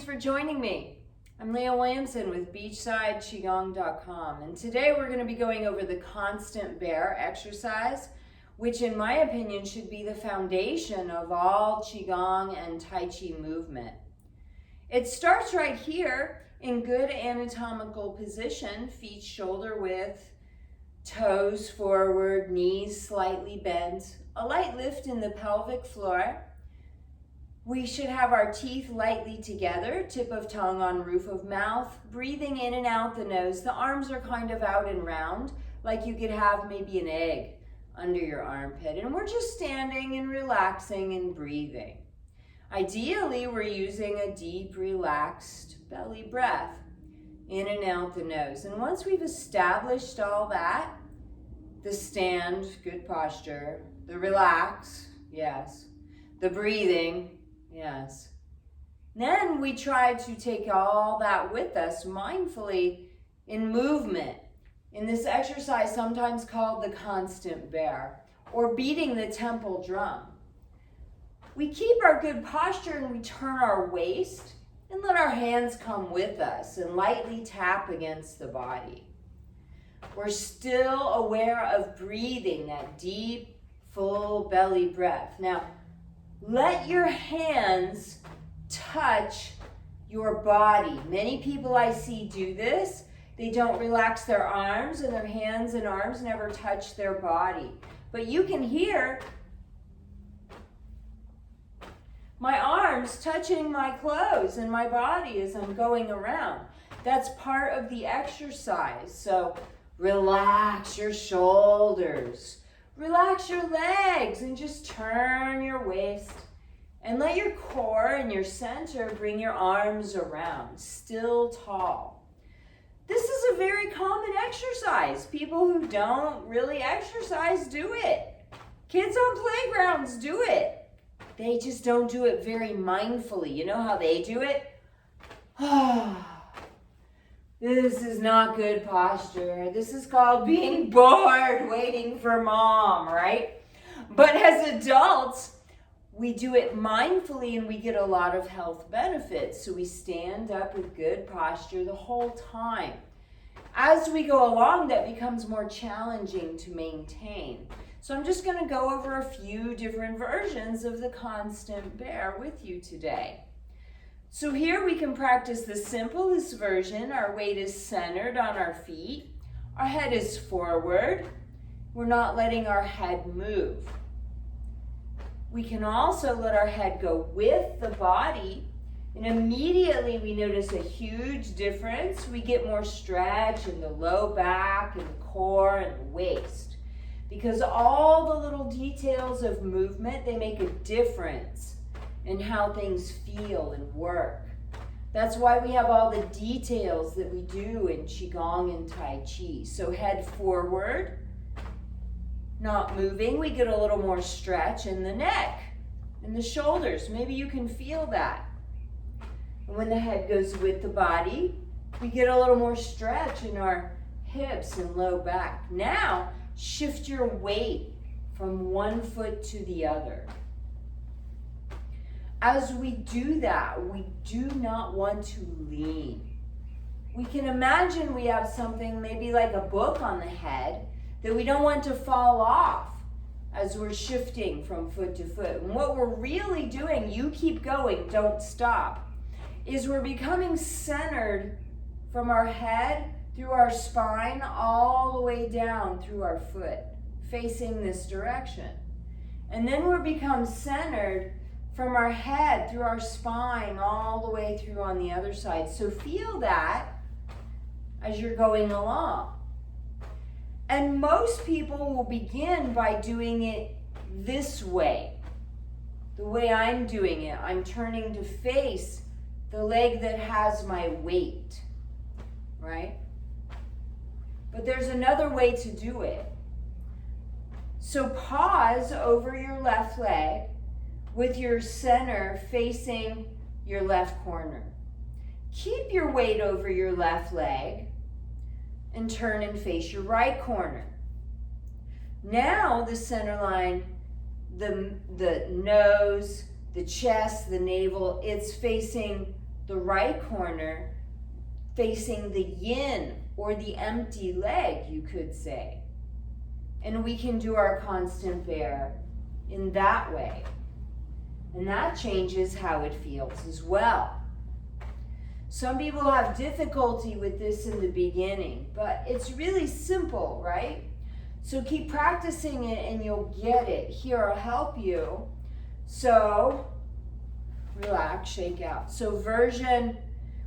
thanks for joining me. I'm Leah Williamson with beachsidechigong.com, and today we're going to be going over the constant bear exercise, which in my opinion should be the foundation of all Qigong and Tai Chi movement. It starts right here in good anatomical position, feet shoulder width, toes forward, knees slightly bent, a light lift in the pelvic floor. We should have our teeth lightly together, tip of tongue on roof of mouth, breathing in and out the nose. The arms are kind of out and round, like you could have maybe an egg under your armpit. And we're just standing and relaxing and breathing. Ideally, we're using a deep, relaxed belly breath in and out the nose. And once we've established all that, the stand, good posture, the relax, yes, the breathing, yes. Then we try to take all that with us mindfully in movement, in this exercise sometimes called the constant bear, or beating the temple drum. We keep our good posture and we turn our waist and let our hands come with us and lightly tap against the body. We're still aware of breathing, that deep, full belly breath. Now, let your hands touch your body. Many people I see do this. They don't relax their arms, and their hands and arms never touch their body. But you can hear my arms touching my clothes and my body as I'm going around. That's part of the exercise. So relax your shoulders. Relax your legs and just turn your waist and let your core and your center bring your arms around, still tall. This is a very common exercise. People who don't really exercise do it. Kids on playgrounds do it. They just don't do it very mindfully. You know how they do it? This is not good posture. This is called being bored, waiting for mom, right? But as adults, we do it mindfully and we get a lot of health benefits. So we stand up with good posture the whole time. As we go along, that becomes more challenging to maintain. So I'm just going to go over a few different versions of the constant bear with you today. So here we can practice the simplest version. Our weight is centered on our feet. Our head is forward. We're not letting our head move. We can also let our head go with the body, and immediately we notice a huge difference. We get more stretch in the low back and the core and the waist, because all the little details of movement, they make a difference in how things feel and work. That's why we have all the details that we do in Qigong and Tai Chi. So head forward, not moving. We get a little more stretch in the neck and the shoulders. Maybe you can feel that. And when the head goes with the body, we get a little more stretch in our hips and low back. Now, shift your weight from one foot to the other. As we do that, we do not want to lean. We can imagine we have something maybe like a book on the head that we don't want to fall off as we're shifting from foot to foot. And what we're really doing, you keep going, don't stop, is we're becoming centered from our head through our spine all the way down through our foot, facing this direction. And then we're become centered from our head through our spine all the way through on the other side. So feel that as you're going along. And most people will begin by doing it this way. The way I'm doing it, I'm turning to face the leg that has my weight, right? But there's another way to do it. So pause over your left leg with your center facing your left corner. Keep your weight over your left leg and turn and face your right corner. Now the center line, the nose, the chest, the navel, it's facing the right corner facing the yin, or the empty leg, you could say. And we can do our constant bear in that way. And that changes how it feels as well. Some people have difficulty with this in the beginning, but it's really simple, right? So keep practicing it and you'll get it. Here, I'll help you. So, relax, shake out. So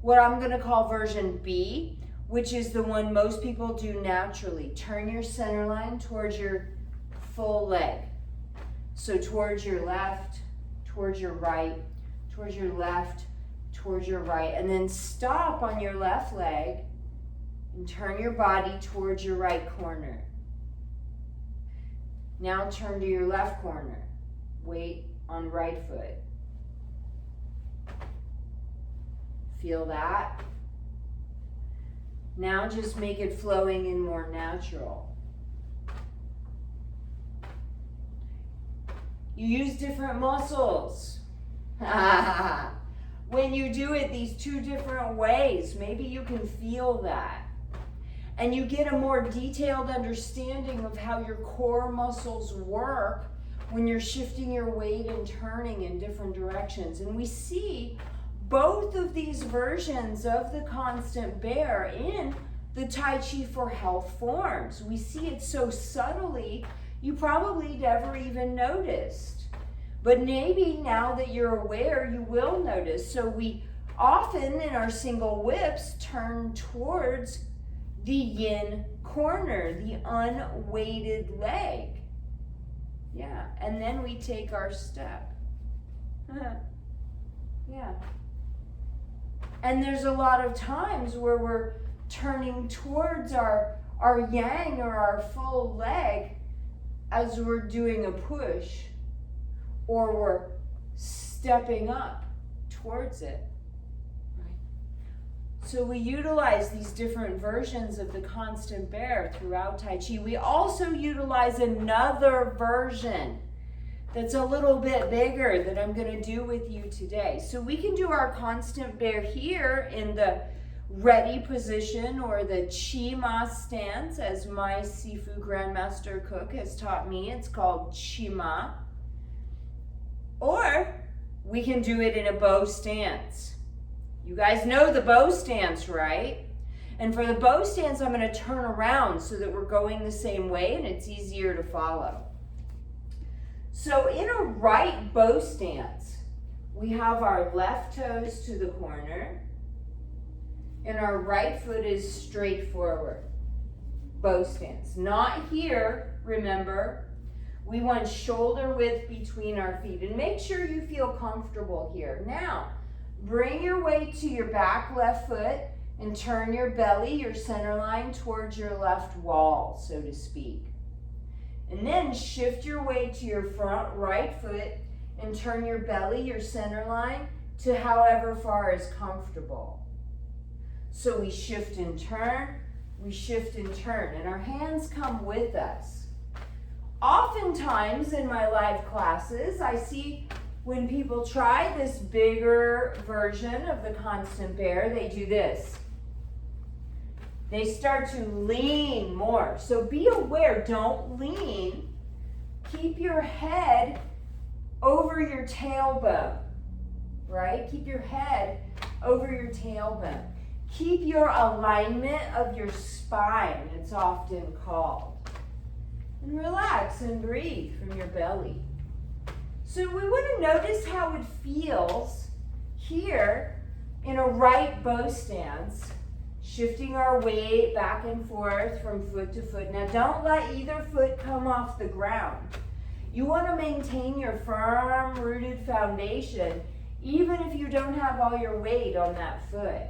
what I'm going to call version B, which is the one most people do naturally. Turn your center line towards your full leg. So towards your left, towards your right, towards your left, towards your right, and then stop on your left leg and turn your body towards your right corner. Now turn to your left corner. Weight on right foot. Feel that? Now just make it flowing and more natural. You use different muscles. When you do it these two different ways, maybe you can feel that. And you get a more detailed understanding of how your core muscles work when you're shifting your weight and turning in different directions. And we see both of these versions of the constant bear in the Tai Chi for Health forms. We see it so subtly, you probably never even noticed. But maybe now that you're aware, you will notice. So we often in our single whips turn towards the yin corner, the unweighted leg. Yeah, and then we take our step. Yeah. And there's a lot of times where we're turning towards our yang or our full leg as we're doing a push, or we're stepping up towards it. So we utilize these different versions of the constant bear throughout Tai Chi. We also utilize another version that's a little bit bigger that I'm going to do with you today. So we can do our constant bear here in the ready position or the Chi Ma stance, as my Sifu Grandmaster Cook has taught me. It's called Chi Ma. Or we can do it in a bow stance. You guys know the bow stance, right? And for the bow stance, I'm going to turn around so that we're going the same way and it's easier to follow. So in a right bow stance, we have our left toes to the corner and our right foot is straight forward. Bow stance. Not here, remember. We want shoulder width between our feet. And make sure you feel comfortable here. Now, bring your weight to your back left foot and turn your belly, your center line, towards your left wall, so to speak. And then shift your weight to your front right foot and turn your belly, your center line, to however far is comfortable. So we shift and turn, we shift and turn, and our hands come with us. Oftentimes in my live classes, I see when people try this bigger version of the constant bear, they do this. They start to lean more. So be aware, don't lean. Keep your head over your tailbone, right? Keep your head over your tailbone. Keep your alignment of your spine, it's often called. And relax and breathe from your belly. So we want to notice how it feels here in a right bow stance, shifting our weight back and forth from foot to foot. Now don't let either foot come off the ground. You want to maintain your firm rooted foundation even if you don't have all your weight on that foot.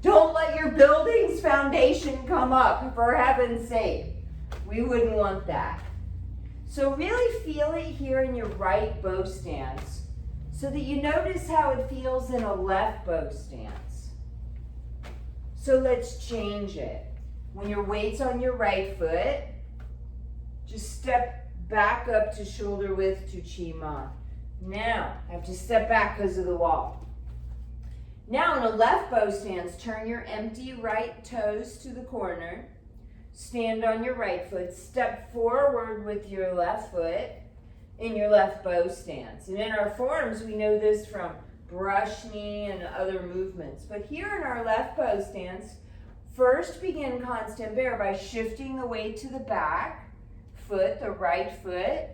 Don't let your building's foundation come up, for heaven's sake. We wouldn't want that. So really feel it here in your right bow stance so that you notice how it feels in a left bow stance. So let's change it. When your weight's on your right foot, just step back up to shoulder width to Chi Ma. Now, I have to step back because of the wall. Now in a left bow stance, turn your empty right toes to the corner. Stand on your right foot. Step forward with your left foot in your left bow stance. And in our forms, we know this from brush knee and other movements. But here in our left bow stance, first begin constant bear by shifting the weight to the back foot, the right foot,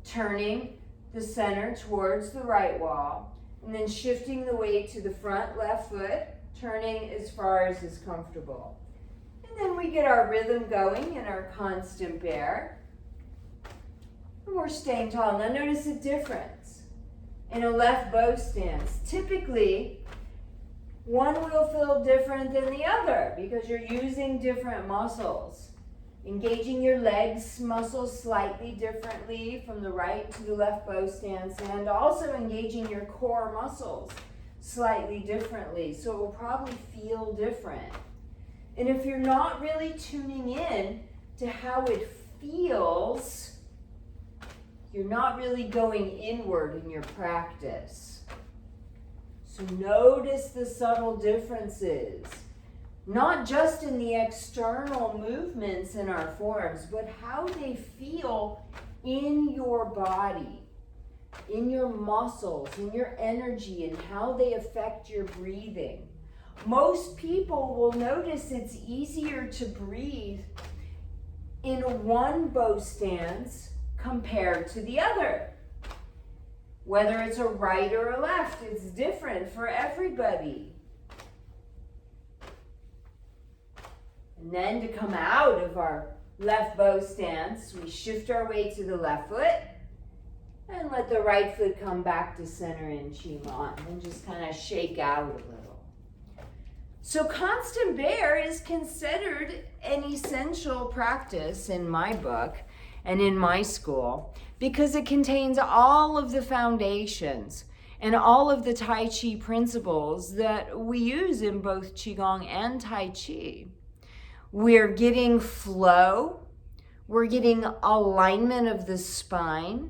turning the center towards the right wall, and then shifting the weight to the front left foot, turning as far as is comfortable. And then we get our rhythm going in our constant bear. And we're staying tall. Now notice the difference. In a left bow stance, typically one will feel different than the other because you're using different muscles. Engaging your legs muscles slightly differently from the right to the left bow stance, and also engaging your core muscles slightly differently. So it will probably feel different. And if you're not really tuning in to how it feels, you're not really going inward in your practice. So notice the subtle differences. Not just in the external movements in our forms, but how they feel in your body, in your muscles, in your energy, and how they affect your breathing. Most people will notice it's easier to breathe in one bow stance compared to the other. Whether it's a right or a left, it's different for everybody. And then to come out of our left bow stance, we shift our weight to the left foot and let the right foot come back to center in Qigong and just kind of shake out a little. So constant bear is considered an essential practice in my book and in my school because it contains all of the foundations and all of the Tai Chi principles that we use in both Qigong and Tai Chi. We're getting flow, we're getting alignment of the spine,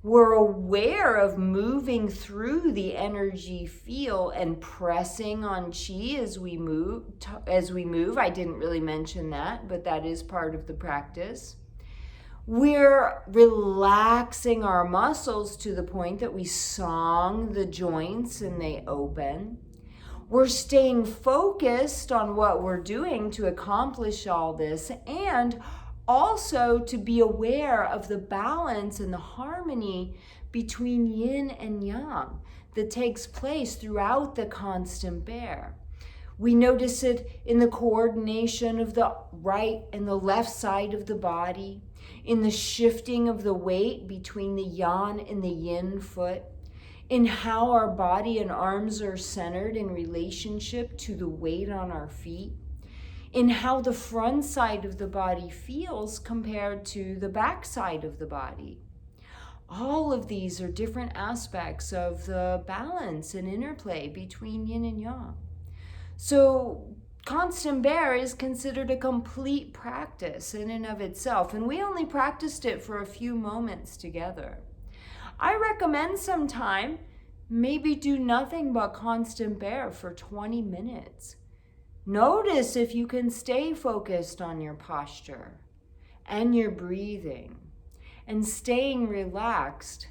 we're aware of moving through the energy field and pressing on Qi as we move. I didn't really mention that, but that is part of the practice. We're relaxing our muscles to the point that we song the joints and they open. We're staying focused on what we're doing to accomplish all this, and also to be aware of the balance and the harmony between yin and yang that takes place throughout the constant bear. We notice it in the coordination of the right and the left side of the body, in the shifting of the weight between the yang and the yin foot, in how our body and arms are centered in relationship to the weight on our feet, in how the front side of the body feels compared to the back side of the body. All of these are different aspects of the balance and interplay between yin and yang. So constant bear is considered a complete practice in and of itself, and we only practiced it for a few moments together. I recommend sometime maybe do nothing but constant bear for 20 minutes. Notice if you can stay focused on your posture and your breathing and staying relaxed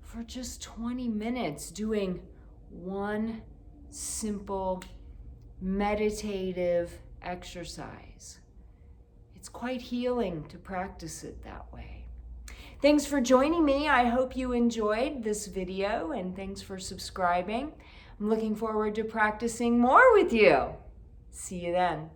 for just 20 minutes doing one simple meditative exercise. It's quite healing to practice it that way. Thanks for joining me. I hope you enjoyed this video, and thanks for subscribing. I'm looking forward to practicing more with you. See you then.